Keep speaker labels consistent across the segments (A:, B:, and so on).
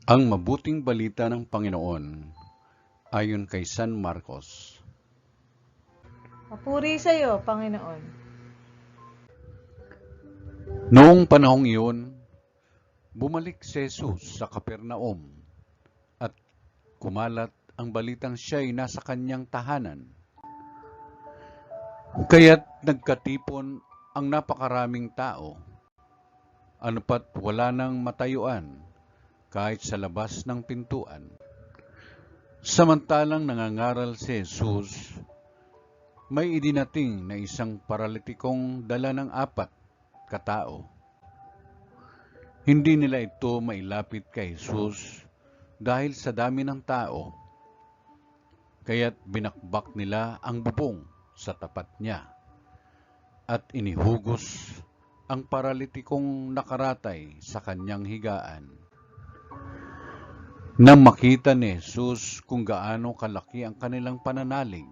A: Ang mabuting balita ng Panginoon ayon kay San Marcos.
B: Papuri sa iyo, Panginoon.
A: Noong panahong iyon, bumalik si Jesus sa Kapernaum at kumalat ang balitang siya'y nasa kanyang tahanan. Kaya't nagkatipon ang napakaraming tao, anupat wala nang matayuan kahit sa labas ng pintuan. Samantalang nangangaral si Jesus, may idinating na isang paralitikong dala ng 4 katao. Hindi nila ito mailapit kay Jesus dahil sa dami ng tao, kaya't binakbak nila ang bubong sa tapat niya at inihugos ang paralitikong nakaratay sa kanyang higaan. Nang makita ni Jesus kung gaano kalaki ang kanilang pananalig,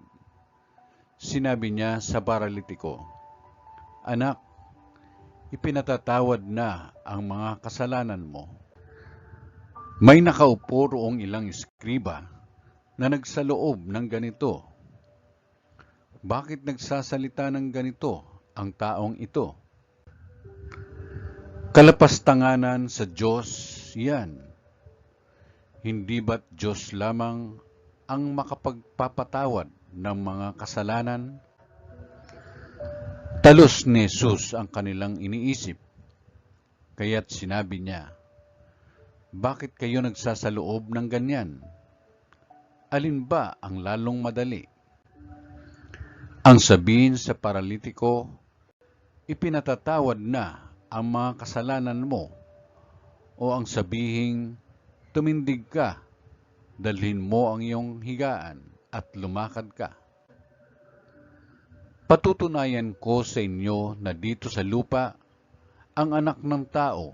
A: sinabi niya sa paralitiko, "Anak, ipinatatawad na ang mga kasalanan mo." May nakaupo roong ilang eskriba na nagsaloob ng ganito, "Bakit nagsasalita ng ganito ang taong ito? Kalapastanganan sa Diyos yan. Hindi ba't Diyos lamang ang makapagpapatawad ng mga kasalanan?" Talos ni Jesus ang kanilang iniisip, kaya't sinabi niya, "Bakit kayo nagsasaloob ng ganyan? Alin ba ang lalong madali? Ang sabihin sa paralitiko, ipinatatawad na ang mga kasalanan mo, o ang sabihing, tumindig ka, dalhin mo ang iyong higaan at lumakad ka? Patutunayan ko sa inyo na dito sa lupa, ang anak ng tao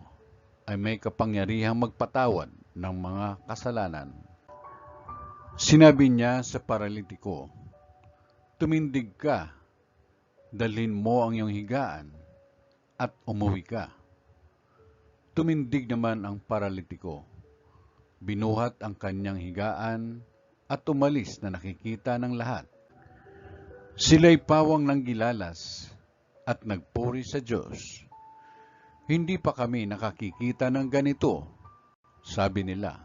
A: ay may kapangyarihang magpatawad ng mga kasalanan." Sinabi niya sa paralitiko, "Tumindig ka, dalhin mo ang iyong higaan at umuwi ka." Tumindig naman ang paralitiko, binuhat ang kanyang higaan at umalis na nakikita ng lahat. Sila'y pawang ng gilalas at nagpuri sa Diyos. "Hindi pa kami nakakikita ng ganito," sabi nila.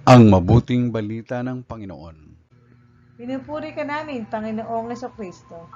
A: Ang mabuting balita ng Panginoon.
B: Pinupuri ka namin, Panginoong Jesucristo.